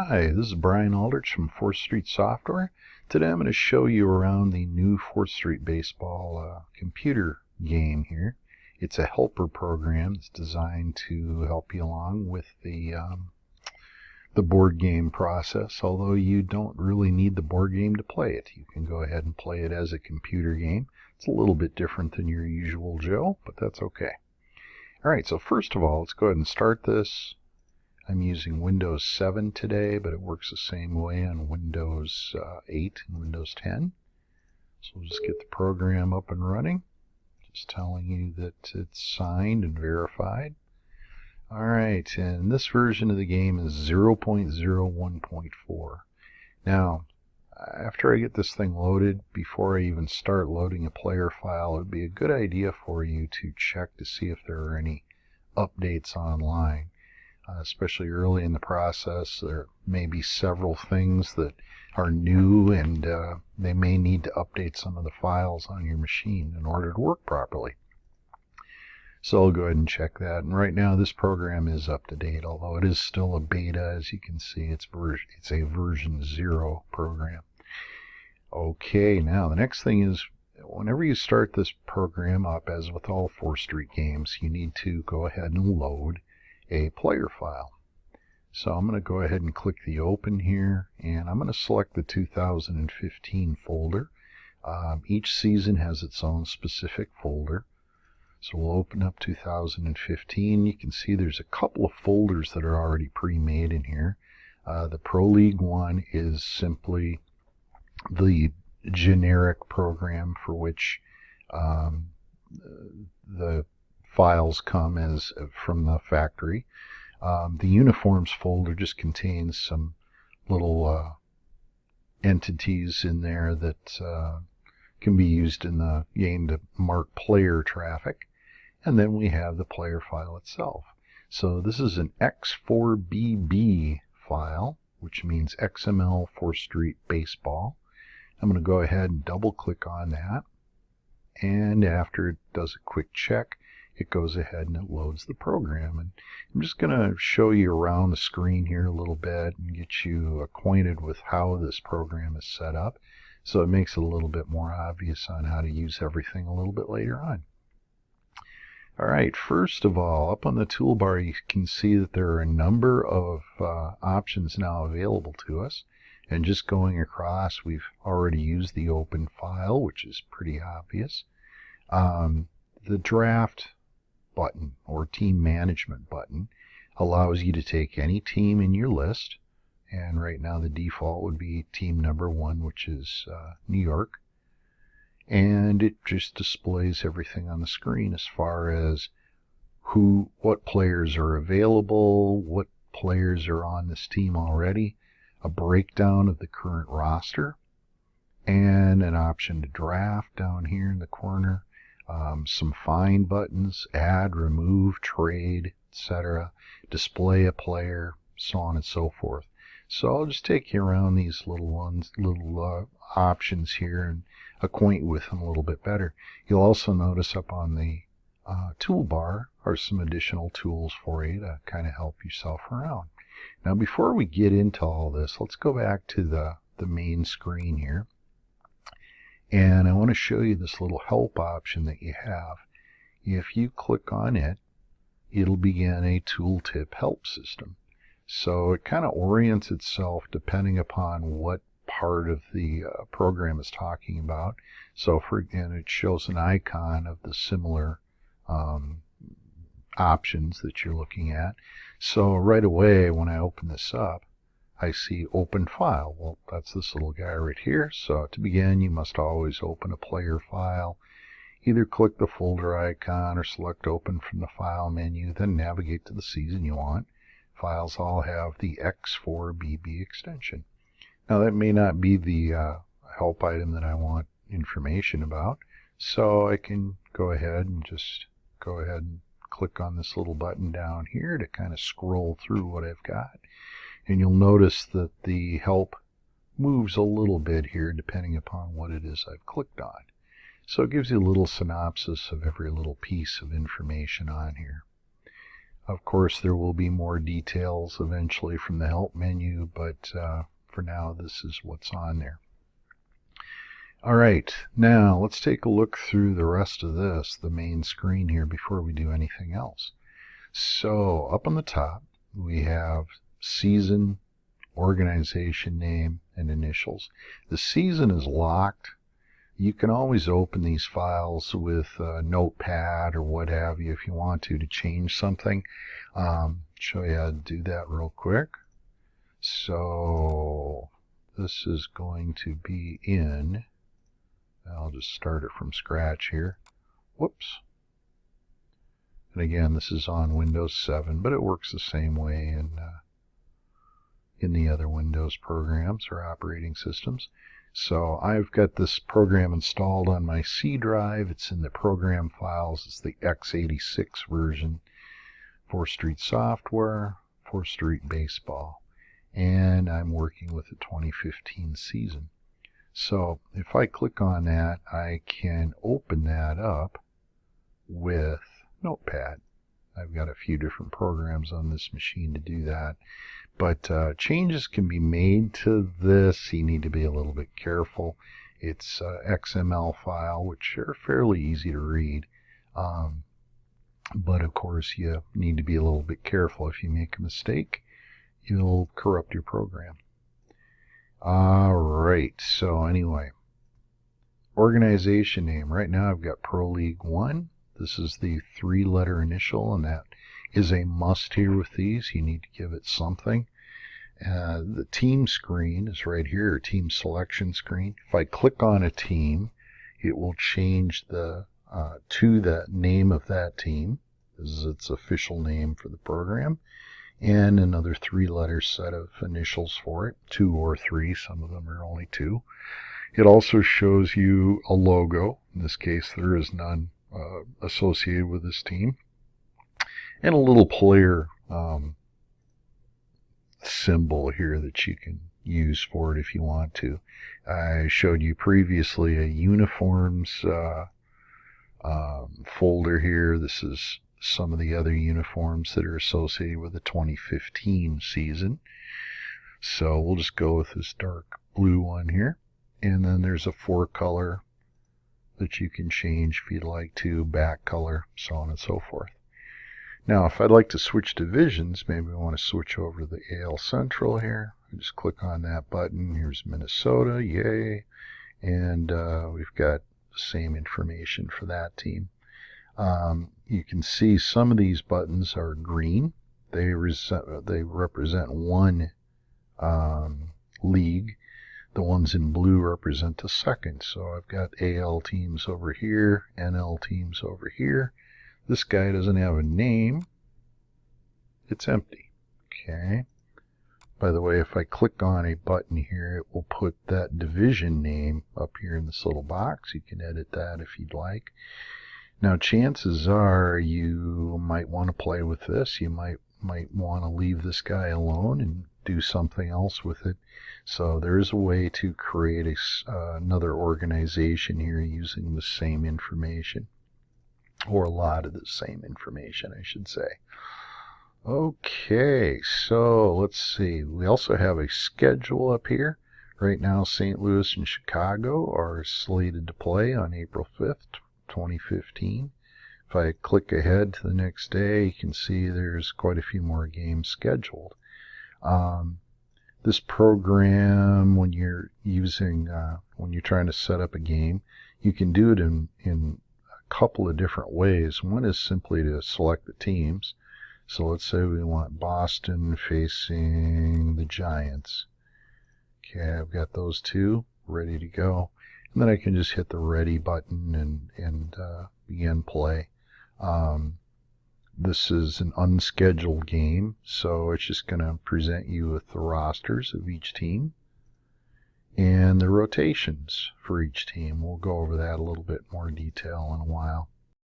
Hi, this is Brian Aldrich from 4th Street Software. Today I'm going to show you around the new 4th Street Baseball computer game here. It's a helper program that's designed to help you along with the board game process, although you don't really need the board game to play it. You can go ahead and play it as a computer game. It's a little bit different than your usual Joe, but that's okay. Alright, so first of all, let's go ahead and start this. I'm using Windows 7 today, but it works the same way on Windows 8 and Windows 10. So we'll just get the program up and running. Just telling you that it's signed and verified. Alright, and this version of the game is 0.01.4. Now, after I get this thing loaded, before I even start loading a player file, it would be a good idea for you to check to see if there are any updates online. Especially early in the process, there may be several things that are new, and they may need to update some of the files on your machine in order to work properly. So I'll go ahead and check that. And right now this program is up to date, although it is still a beta. As you can see, it's a version 0 program. Okay, now the next thing is, whenever you start this program up, as with all 4th Street games, you need to go ahead and load a player file. So I'm going to go ahead and click the open here, and I'm going to select the 2015 folder. Each season has its own specific folder. So we'll open up 2015. You can see there's a couple of folders that are already pre-made in here. The Pro League one is simply the generic program for which the files come as from the factory. The uniforms folder just contains some little entities in there that can be used in the game to mark player traffic. And then we have the player file itself. So this is an X4BB file, which means XML 4th Street Baseball. I'm going to go ahead and double click on that. And after it does a quick check, it goes ahead and it loads the program. And I'm just going to show you around the screen here a little bit and get you acquainted with how this program is set up, so it makes it a little bit more obvious on how to use everything a little bit later on. Alright, first of all, up on the toolbar you can see that there are a number of options now available to us. And just going across, we've already used the open file, which is pretty obvious. The draft button, or team management button, allows you to take any team in your list, and right now the default would be team number 1, which is New York, and it just displays everything on the screen as far as what players are available, what players are on this team already, a breakdown of the current roster, and an option to draft down here in the corner. Some find buttons, add, remove, trade, etc., display a player, so on and so forth. So I'll just take you around these little options here and acquaint with them a little bit better. You'll also notice up on the toolbar are some additional tools for you to kind of help yourself around. Now before we get into all this, let's go back to the main screen here. And I want to show you this little help option that you have. If you click on it, it'll begin a tooltip help system. So it kind of orients itself depending upon what part of the program is talking about. So and it shows an icon of the similar options that you're looking at. So right away when I open this up, I see open file. Well, that's this little guy right here. So to begin, you must always open a player file. Either click the folder icon or select open from the file menu, then navigate to the season you want. Files all have the X4BB extension. Now that may not be the help item that I want information about, so I can go ahead and click on this little button down here to kind of scroll through what I've got. And you'll notice that the help moves a little bit here depending upon what it is I've clicked on. So it gives you a little synopsis of every little piece of information on here. Of course, there will be more details eventually from the help menu, but for now, this is what's on there. All right, now let's take a look through the rest of this, the main screen here, before we do anything else. So up on the top, we have season, organization name, and initials. The season is locked. You can always open these files with a notepad or what have you if you want to change something. Show you how to do that real quick. So this is going to be in, I'll just start it from scratch here. Whoops. And again, this is on Windows 7, but it works the same way in the other Windows programs or operating systems. So I've got this program installed on my C drive. It's in the program files. It's the x86 version. 4th Street Software, 4th Street Baseball. And I'm working with the 2015 season. So if I click on that, I can open that up with Notepad. I've got a few different programs on this machine to do that. But changes can be made to this. You need to be a little bit careful. It's XML file, which are fairly easy to read. But of course, you need to be a little bit careful. If you make a mistake, you'll corrupt your program. All right, so anyway, organization name. Right now I've got Pro League 1. This is the 3-letter initial, and that is a must here with these. You need to give it something. The team screen is right here, team selection screen. If I click on a team, it will change to the name of that team. This is its official name for the program. And another 3-letter set of initials for it, 2 or 3. Some of them are only 2. It also shows you a logo. In this case, there is none associated with this team. And a little player symbol here that you can use for it if you want to. I showed you previously a uniforms folder here. This is some of the other uniforms that are associated with the 2015 season. So we'll just go with this dark blue one here. And then there's a 4-color that you can change if you'd like to, back color, so on and so forth. Now, if I'd like to switch divisions, maybe I want to switch over to the AL Central here. I just click on that button. Here's Minnesota, yay. And we've got the same information for that team. You can see some of these buttons are green. They represent one league. The ones in blue represent the second. So I've got AL teams over here, NL teams over here. This guy doesn't have a name. It's empty. Okay. By the way, if I click on a button here, it will put that division name up here in this little box. You can edit that if you'd like. Now, chances are you might want to play with this. You might want to leave this guy alone and do something else with it. So there is a way to create another organization here using the same information, or a lot of the same information, I should say. Okay, so let's see. We also have a schedule up here. Right now, St. Louis and Chicago are slated to play on April 5th, 2015. If I click ahead to the next day, you can see there's quite a few more games scheduled. This program, when you're trying to set up a game, you can do it in a couple of different ways. One is simply to select the teams. So let's say we want Boston facing the Giants. Okay, I've got those two ready to go. And then I can just hit the ready button and begin play. This is an unscheduled game, so it's just going to present you with the rosters of each team and the rotations for each team. We'll go over that a little bit more detail in a while.